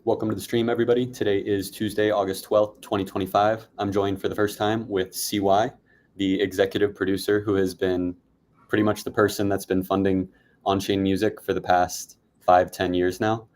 Welcome to the stream, everybody. Today is Tuesday, August 12th, 2025. I'm joined for the first time with CY, the executive producer who has been pretty much the person that's been funding on-chain music for the past 5-10 years now.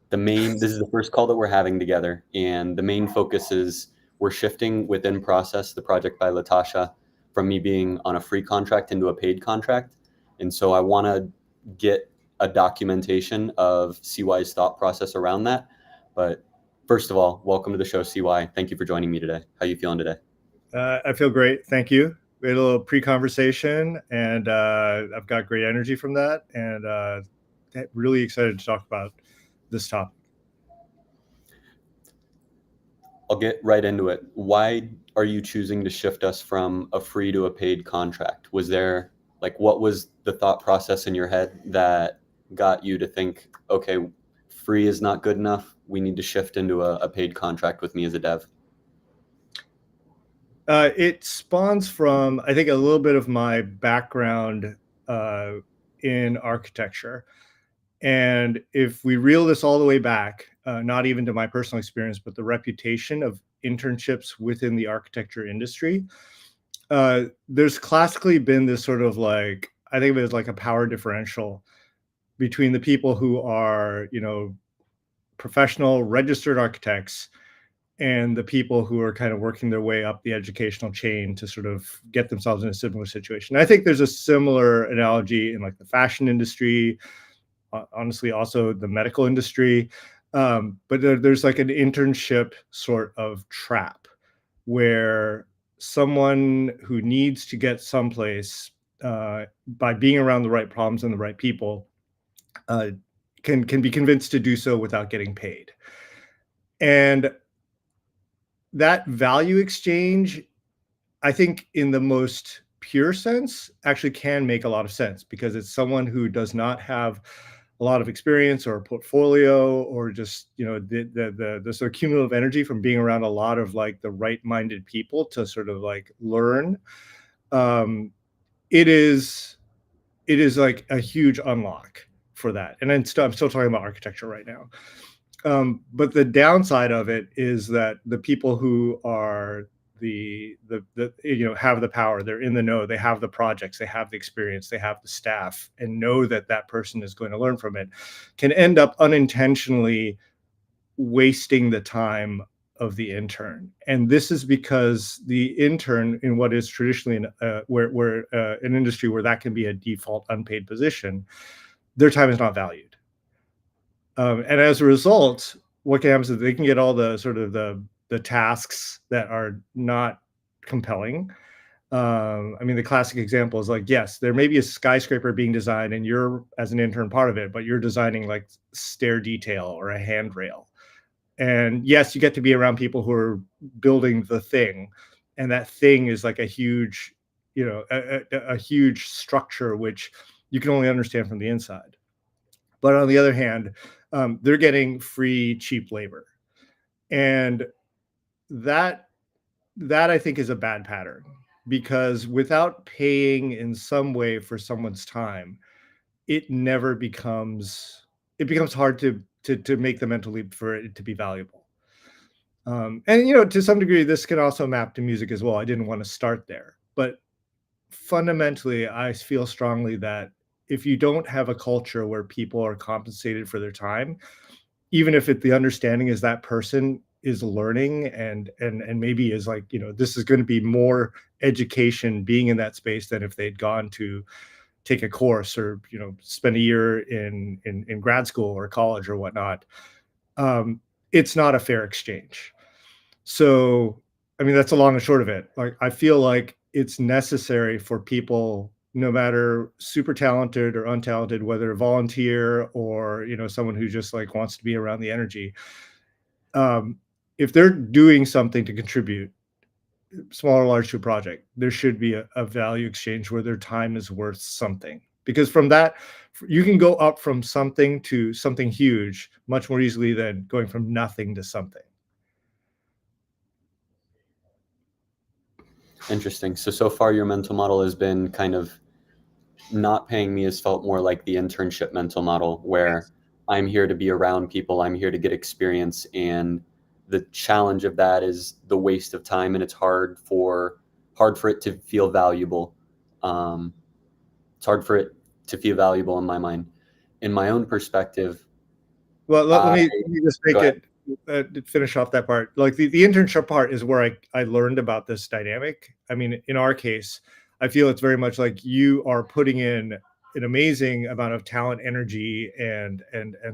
This is the first call that we're having together, and the main focus is we're shifting within Process, the project by Latasha, from me being on a free contract into a paid contract. And so I want to get a documentation of CY's thought process around that. But first of all, welcome to the show, CY. Thank you for joining me today. How are you feeling today? I feel great. Thank you. We had a little pre-conversation, and I've got great energy from that, and really excited to talk about this topic. I'll get right into it. Why are you choosing to shift us from a free to a paid contract? What was the thought process in your head that got you to think, okay, free is not good enough. We need to shift into a paid contract with me as a dev? It spawns from, I think, a little bit of my background in architecture. And if we reel this all the way back, not even to my personal experience, but the reputation of internships within the architecture industry, there's classically been this sort of I think of it as like a power differential between the people who are, professional registered architects and the people who are kind of working their way up the educational chain to sort of get themselves in a similar situation. I think there's a similar analogy in the fashion industry, honestly, also the medical industry. But there's an internship sort of trap where someone who needs to get someplace by being around the right problems and the right people can be convinced to do so without getting paid. And that value exchange, I think, in the most pure sense, actually can make a lot of sense, because it's someone who does not have a lot of experience or a portfolio, or just the sort of cumulative energy from being around a lot of the right-minded people to sort of learn. It is a huge unlock for that. And I'm still talking about architecture right now. But the downside of it is that the people who are have the power, they're in the know, they have the projects, they have the experience, they have the staff, and know that that person is going to learn from it, can end up unintentionally wasting the time of the intern. And this is because the intern, in what is traditionally an industry where that can be a default unpaid position, their time is not valued. And as a result, what can happen is they can get all the sort of the tasks that are not compelling. The classic example is yes, there may be a skyscraper being designed and you're, as an intern, part of it, but you're designing stair detail or a handrail. And yes, you get to be around people who are building the thing, and that thing is a huge, a huge structure which you can only understand from the inside. But on the other hand, they're getting free, cheap labor. And that I think is a bad pattern, because without paying in some way for someone's time, it becomes hard to make the mental leap for it to be valuable. And to some degree, this can also map to music as well. I didn't want to start there, but fundamentally, I feel strongly that if you don't have a culture where people are compensated for their time, even if the understanding is that person is learning and maybe is this is going to be more education being in that space than if they'd gone to take a course or spend a year in grad school or college or whatnot, it's not a fair exchange. So that's the long and short of it. I feel like it's necessary for people, no matter super talented or untalented, whether a volunteer or someone who just wants to be around the energy, if they're doing something to contribute, small or large, to a project, there should be a value exchange where their time is worth something. Because from that, you can go up from something to something huge much more easily than going from nothing to something. Interesting. So far your mental model has been kind of not paying me has felt more like the internship mental model, where I'm here to be around people. I'm here to get experience. And the challenge of that is the waste of time, and it's hard for it to feel valuable. Um, it's hard for it to feel valuable in my mind. In my own perspective, Well, I let me just go make ahead. it finish off that part. Like the internship part is where I learned about this dynamic. I mean, in our case, I feel it's very much like you are putting in an amazing amount of talent, energy, and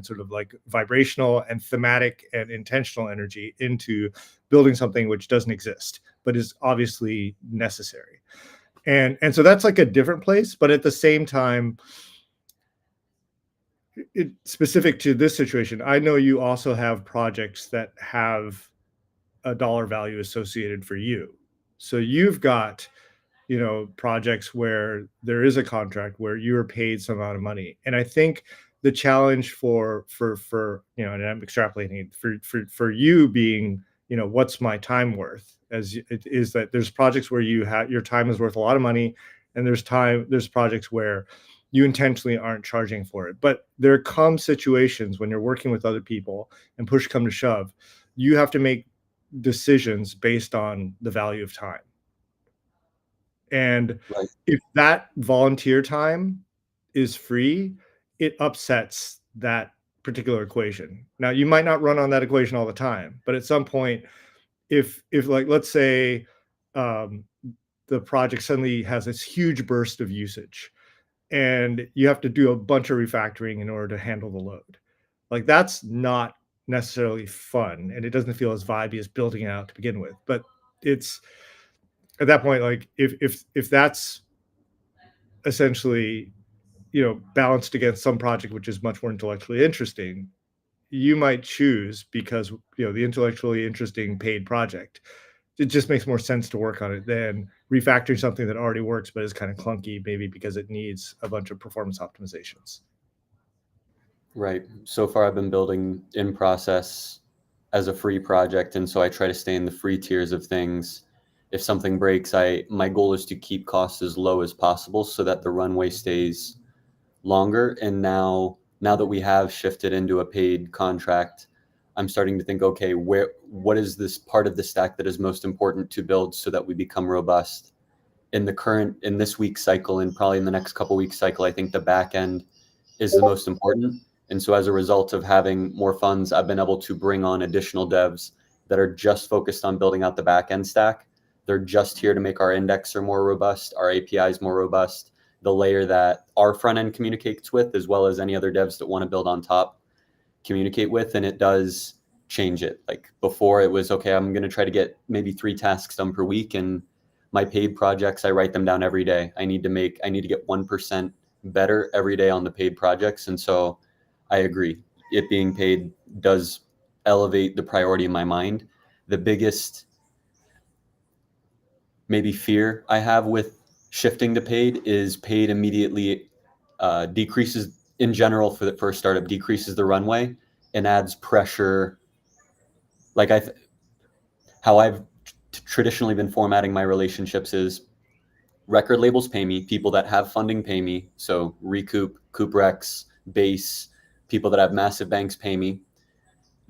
sort of like vibrational and thematic and intentional energy into building something which doesn't exist, but is obviously necessary. And so that's like a different place, but at the same time, specific to this situation, I know you also have projects that have a dollar value associated for you. So you've got, projects where there is a contract where you are paid some amount of money. And I think the challenge and I'm extrapolating for you being, what's my time worth, as it is that there's projects where you have your time is worth a lot of money, and there's projects where you intentionally aren't charging for it. But there come situations when you're working with other people and push come to shove, you have to make decisions based on the value of time. And Right. if that volunteer time is free, it upsets that particular equation. Now, you might not run on that equation all the time, but at some point, if like let's say um, the project suddenly has this huge burst of usage, and you have to do a bunch of refactoring in order to handle the load, like that's not necessarily fun, and it doesn't feel as vibey as building it out to begin with. But it's at that point, like if that's essentially, balanced against some project which is much more intellectually interesting, you might choose, because the intellectually interesting paid project, it just makes more sense to work on it than refactoring something that already works but is kind of clunky, maybe because it needs a bunch of performance optimizations. Right. So far, I've been building in process as a free project, and so I try to stay in the free tiers of things. If something breaks, I my goal is to keep costs as low as possible so that the runway stays longer. And now that we have shifted into a paid contract, I'm starting to think, okay, what is this part of the stack that is most important to build so that we become robust in this week's cycle, and probably in the next couple weeks cycle. I think the back end is the most important. And so as a result of having more funds, I've been able to bring on additional devs that are just focused on building out the back end stack. They're just here to make our indexer more robust, our APIs more robust, the layer that our front end communicates with, as well as any other devs that want to build on top communicate with. And it does change it. Like before, it was okay, I'm going to try to get maybe 3 tasks done per week. And my paid projects, I write them down every day. I need to get 1% better every day on the paid projects. And so I agree. It being paid does elevate the priority in my mind. The biggest maybe fear I have with shifting to paid is paid immediately decreases in general for the first startup, decreases the runway and adds pressure. Like how I've traditionally been formatting my relationships is record labels pay me, people that have funding pay me. So Recoup, CoopRex, Base, people that have massive banks pay me.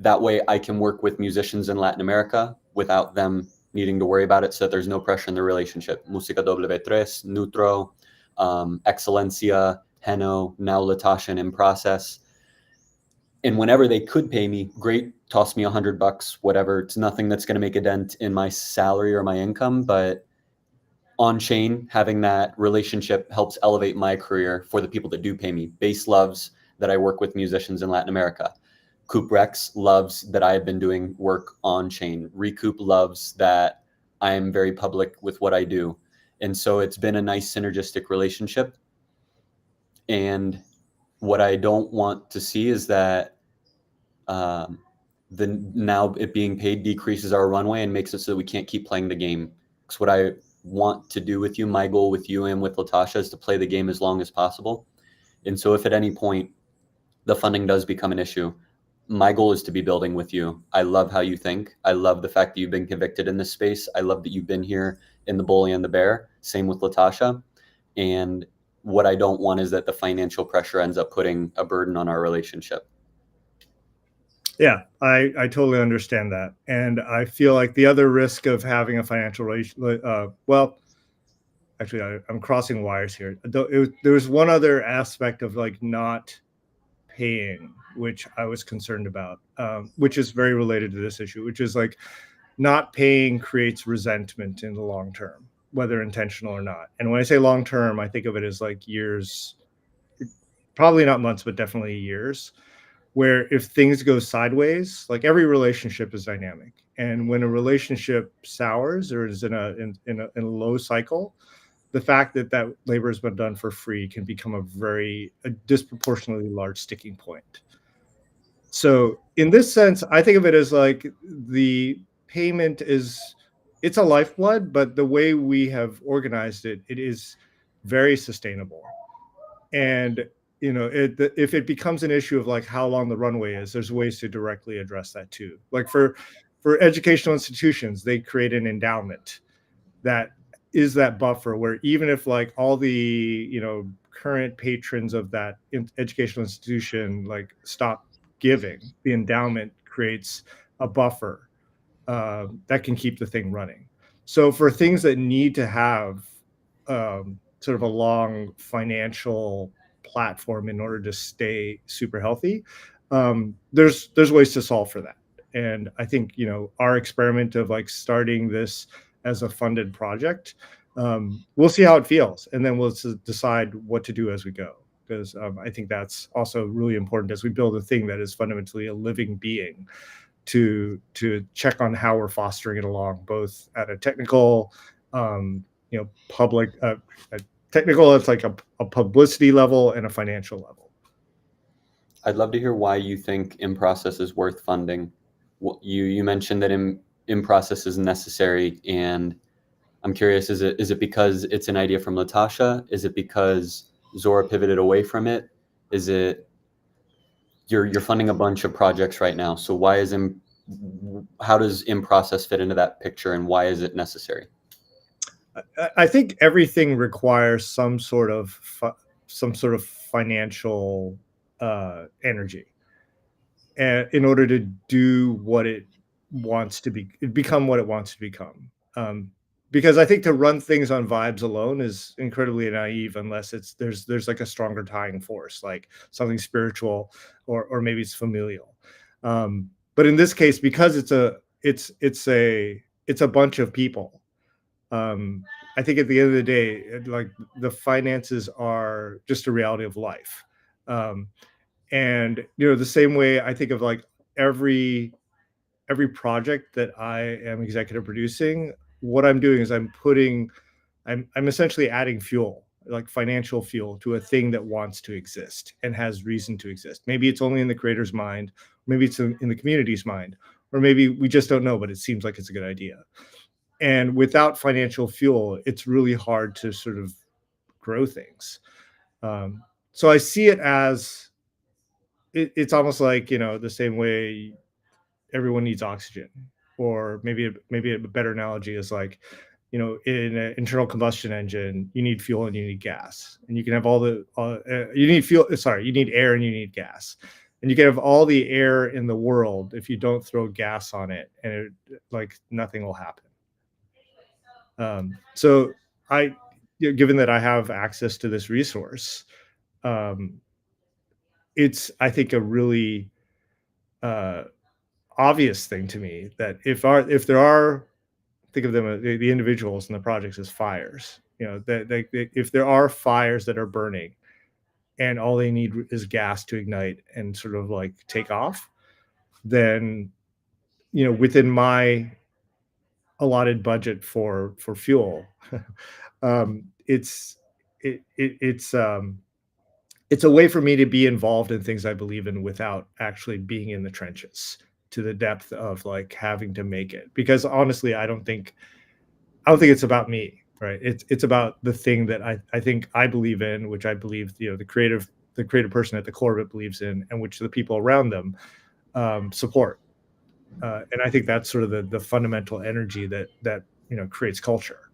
That way I can work with musicians in Latin America without them needing to worry about it, so that there's no pressure in the relationship. Música W3, Neutro, Excelencia, Heno, now Latasha and In Process. And whenever they could pay me, great, toss me $100, whatever. It's nothing that's going to make a dent in my salary or my income, but on chain, having that relationship helps elevate my career for the people that do pay me. Base loves that I work with musicians in Latin America. CoopRex loves that I have been doing work on chain. Recoup loves that I am very public with what I do. And so it's been a nice synergistic relationship. And what I don't want to see is that now it being paid decreases our runway and makes it so that we can't keep playing the game. Because what I want to do with you, my goal with you and with Latasha, is to play the game as long as possible. And so if at any point the funding does become an issue, my goal is to be building with you. I love how you think. I love the fact that you've been convicted in this space. I love that you've been here in the bully and the bear. Same with Latasha. And what I don't want is that the financial pressure ends up putting a burden on our relationship. Yeah, I totally understand that. And I feel like the other risk of having a financial well, actually, I'm crossing wires here. There was one other aspect of like not paying, which I was concerned about, which is very related to this issue, which is like not paying creates resentment in the long term, whether intentional or not. And when I say long term, I think of it as like years, probably not months, but definitely years, where if things go sideways, like every relationship is dynamic. And when a relationship sours or is in a low cycle, the fact that that labor has been done for free can become a disproportionately large sticking point. So in this sense, I think of it as like the payment is, it's a lifeblood, but the way we have organized it, it is very sustainable. And if it becomes an issue of like how long the runway is, there's ways to directly address that too. Like for educational institutions, they create an endowment that is that buffer where even if like all the current patrons of that educational institution like stop giving, the endowment creates a buffer that can keep the thing running. So for things that need to have sort of a long financial platform in order to stay super healthy, there's ways to solve for that. And I think our experiment of like starting this as a funded project, we'll see how it feels, and then we'll decide what to do as we go. Because I think that's also really important as we build a thing that is fundamentally a living being, to check on how we're fostering it along, both at a technical, public, a technical, it's like a publicity level and a financial level. I'd love to hear why you think in-process is worth funding. You mentioned that in-process is necessary, and I'm curious, is it because it's an idea from Latasha? Is it because Zora pivoted away from it? Is it you're funding a bunch of projects right now, so how does in-process fit into that picture, and why is it necessary? I think everything requires some sort of financial energy, and in order to do what it wants to become what it wants to become. Because I think to run things on vibes alone is incredibly naive unless there's like a stronger tying force, like something spiritual or maybe it's familial. But in this case, because it's a bunch of people, I think at the end of the day, like the finances are just a reality of life. Um, and the same way I think of like every project that I am executive producing, what I'm doing is I'm essentially adding fuel, like financial fuel, to a thing that wants to exist and has reason to exist. Maybe it's only in the creator's mind, maybe it's in the community's mind, or maybe we just don't know, but it seems like it's a good idea. And without financial fuel, it's really hard to sort of grow things. So I see it as it's almost like the same way everyone needs oxygen, or maybe a better analogy is like in an internal combustion engine, you need fuel and you need gas, and you can have all the you need fuel. Sorry, you need air and you need gas, and you can have all the air in the world if you don't throw gas on it, and like nothing will happen. So given that I have access to this resource, um, it's I think a really obvious thing to me that if there are, think of them the individuals and the projects as fires, that if there are fires that are burning and all they need is gas to ignite and sort of like take off, then within my allotted budget for fuel, it's it's a way for me to be involved in things I believe in without actually being in the trenches to the depth of like having to make it. Because honestly, I don't think it's about me, right? It's about the thing that I think I believe in, which I believe the creative person at the core of it believes in, and which the people around them support. And I think that's sort of the fundamental energy that creates culture.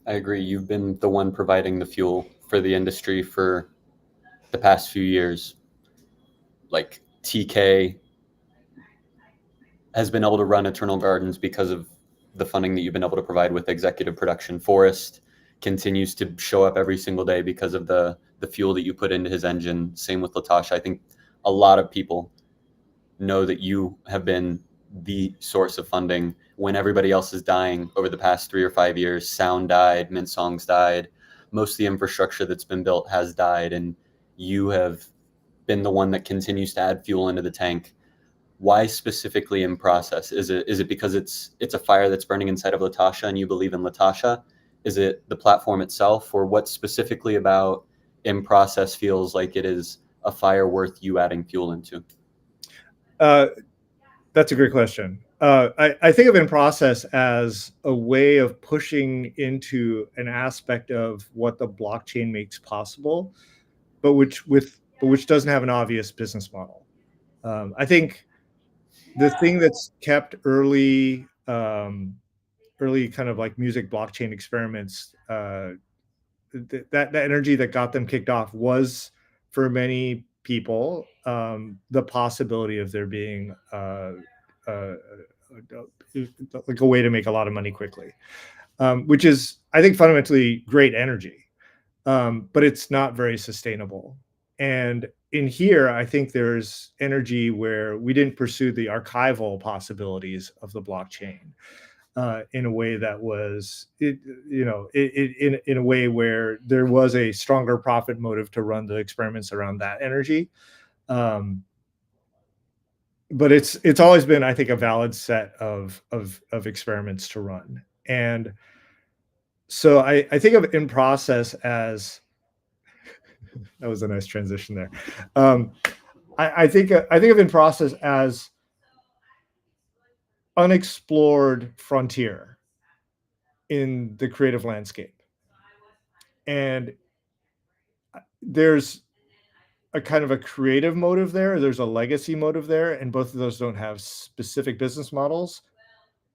I agree. You've been the one providing the fuel for the industry for the past few years. Like TK, has been able to run Eternal Gardens because of the funding that you've been able to provide with executive production. Forrest continues to show up every single day because of the fuel that you put into his engine. Same with Latasha. I think a lot of people know that you have been the source of funding when everybody else is dying over the past 3 or 5 years. Sound died, Mint Songs died. Most of the infrastructure that's been built has died, and you have been the one that continues to add fuel into the tank. Why specifically In Process? Is it because it's a fire that's burning inside of Latasha and you believe in Latasha? Is it the platform itself, or what specifically about In Process feels like it is a fire worth you adding fuel into? That's a great question. I think of In Process as a way of pushing into an aspect of what the blockchain makes possible, but which doesn't have an obvious business model. I think the thing that's kept early kind of like music blockchain experiments, that energy that got them kicked off was, for many people, the possibility of there being like a way to make a lot of money quickly, which is, I think, fundamentally great energy, but it's not very sustainable. And in here, I think there's energy where we didn't pursue the archival possibilities of the blockchain in a way that was, in a way where there was a stronger profit motive to run the experiments around that energy. But it's always been, I think, a valid set of experiments to run. And so I think of In Process as that was a nice transition there. I think of In Process as unexplored frontier in the creative landscape. And there's a kind of a creative motive there. There's a legacy motive there, and both of those don't have specific business models.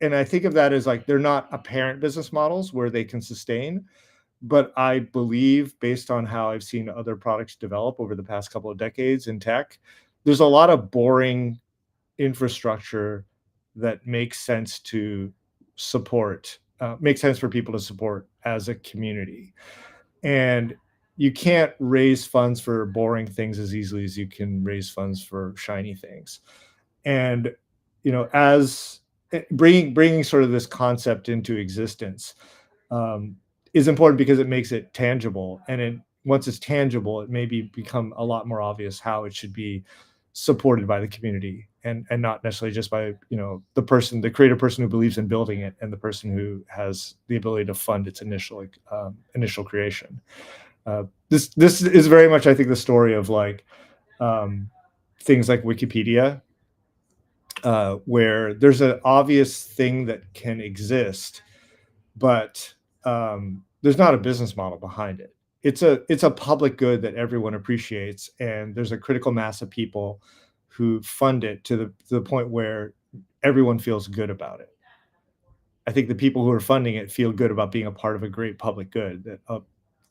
And I think of that as like, they're not apparent business models where they can sustain. But I believe, based on how I've seen other products develop over the past couple of decades in tech, there's a lot of boring infrastructure that makes sense to support, makes sense for people to support as a community. And you can't raise funds for boring things as easily as you can raise funds for shiny things. And, as bringing sort of this concept into existence, is important because it makes it tangible. And once it's tangible, it maybe become a lot more obvious how it should be supported by the community, and not necessarily just by, the creative person who believes in building it and the person who has the ability to fund its initial creation. This is very much, I think, the story of like things like Wikipedia, where there's an obvious thing that can exist, but there's not a business model behind it. It's a public good that everyone appreciates, and there's a critical mass of people who fund it to the point where everyone feels good about it. I think the people who are funding it feel good about being a part of a great public good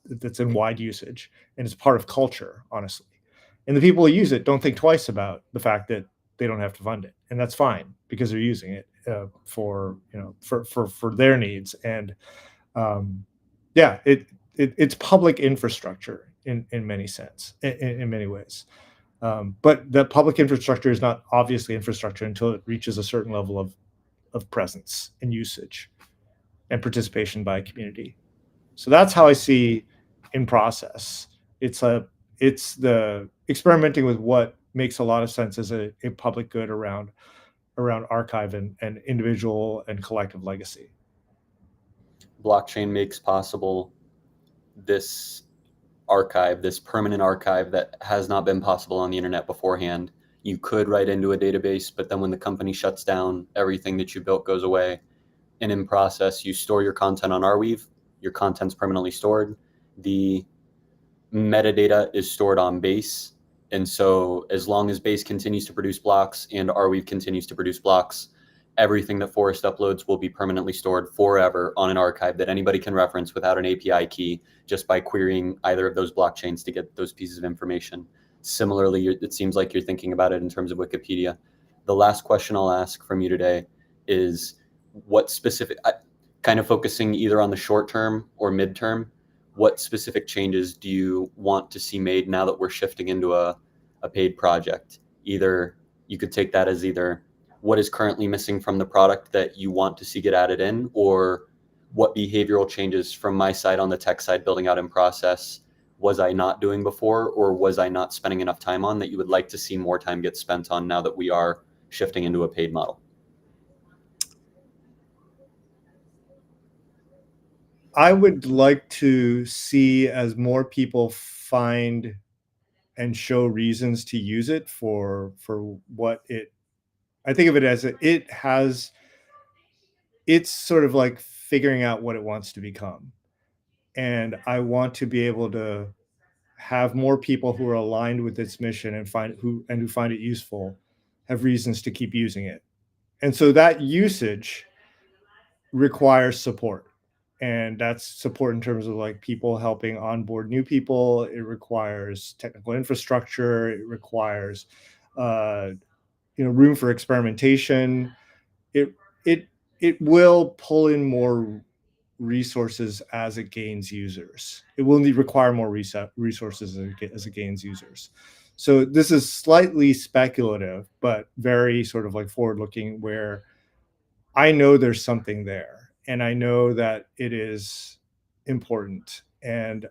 that's in wide usage, and it's part of culture, honestly. And the people who use it don't think twice about the fact that they don't have to fund it, and that's fine because they're using it for their needs. And it's public infrastructure in many sense, in many ways. But the public infrastructure is not obviously infrastructure until it reaches a certain level of presence and usage and participation by a community. So that's how I see In Process. It's the experimenting with what makes a lot of sense as a public good around archive and individual and collective legacy. Blockchain makes possible this archive, this permanent archive that has not been possible on the internet beforehand. You could write into a database, but then when the company shuts down, everything that you built goes away. And In Process, you store your content on Arweave. Your content's permanently stored. The metadata is stored on Base. And so as long as Base continues to produce blocks and Arweave continues to produce blocks, everything that Forrest uploads will be permanently stored forever on an archive that anybody can reference without an API key, just by querying either of those blockchains to get those pieces of information. Similarly, it seems like you're thinking about it in terms of Wikipedia. the last question I'll ask from you today is what specific, kind of focusing either on the short term or midterm, what specific changes do you want to see made now that we're shifting into a paid project? Either you could take that as either what is currently missing from the product that you want to see get added in, or what behavioral changes from my side on the tech side building out in process was I not doing before, or was I not spending enough time on that you would like to see more time get spent on now that we are shifting into a paid model? I would like to see as more people find and show reasons to use it for what it, I think of it as it's sort of like figuring out what it wants to become. And I want to be able to have more people who are aligned with its mission and who find it useful have reasons to keep using it. And so that usage requires support. And that's support in terms of like people helping onboard new people. It requires technical infrastructure. It requires, room for experimentation. It will pull in more resources as it gains users. It will require more resources as it gains users. So this is slightly speculative, but very sort of like forward-looking, where I know there's something there, and I know that it is important. And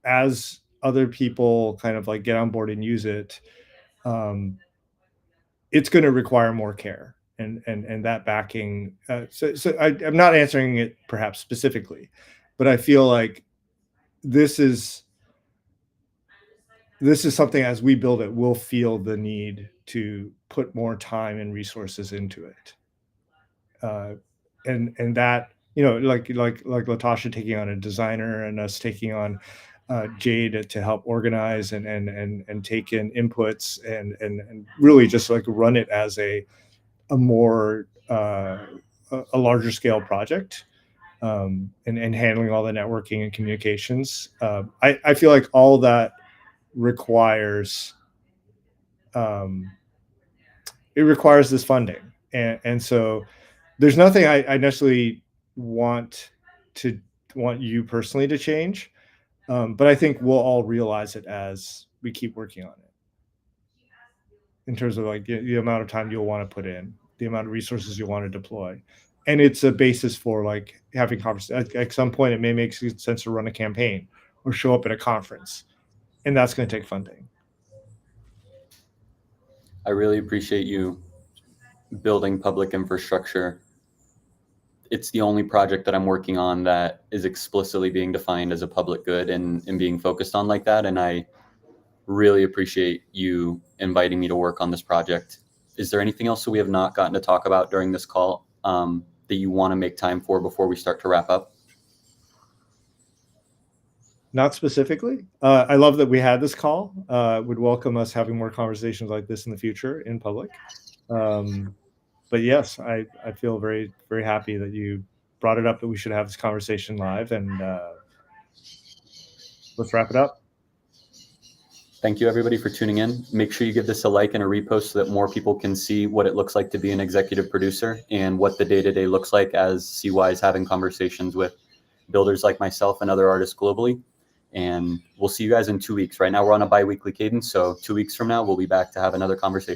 as other people kind of like get on board and use it, it's going to require more care and that backing. So I'm not answering it perhaps specifically, but I feel like this is something, as we build it, we'll feel the need to put more time and resources into it. And that, like Latasha taking on a designer and us taking on Jade to help organize and take in inputs and really just like run it as a more a larger scale project, and handling all the networking and communications. I feel like all that requires it requires this funding, and so there's nothing I necessarily want you personally to change, but I think we'll all realize it as we keep working on it, in terms of like the amount of time you'll want to put in, the amount of resources you want to deploy. And it's a basis for like having conversations. At some point, it may make sense to run a campaign or show up at a conference, and that's going to take funding. I really appreciate you building public infrastructure. It's the only project that I'm working on that is explicitly being defined as a public good and being focused on like that. And I really appreciate you inviting me to work on this project. Is there anything else that we have not gotten to talk about during this call that you want to make time for before we start to wrap up? Not specifically. I love that we had this call. Would welcome us having more conversations like this in the future in public. But yes, I feel very, very happy that you brought it up, that we should have this conversation live, and let's wrap it up. Thank you, everybody, for tuning in. Make sure you give this a like and a repost so that more people can see what it looks like to be an executive producer and what the day-to-day looks like as CY is having conversations with builders like myself and other artists globally. And we'll see you guys in 2 weeks. Right now, we're on a bi-weekly cadence, so 2 weeks from now, we'll be back to have another conversation.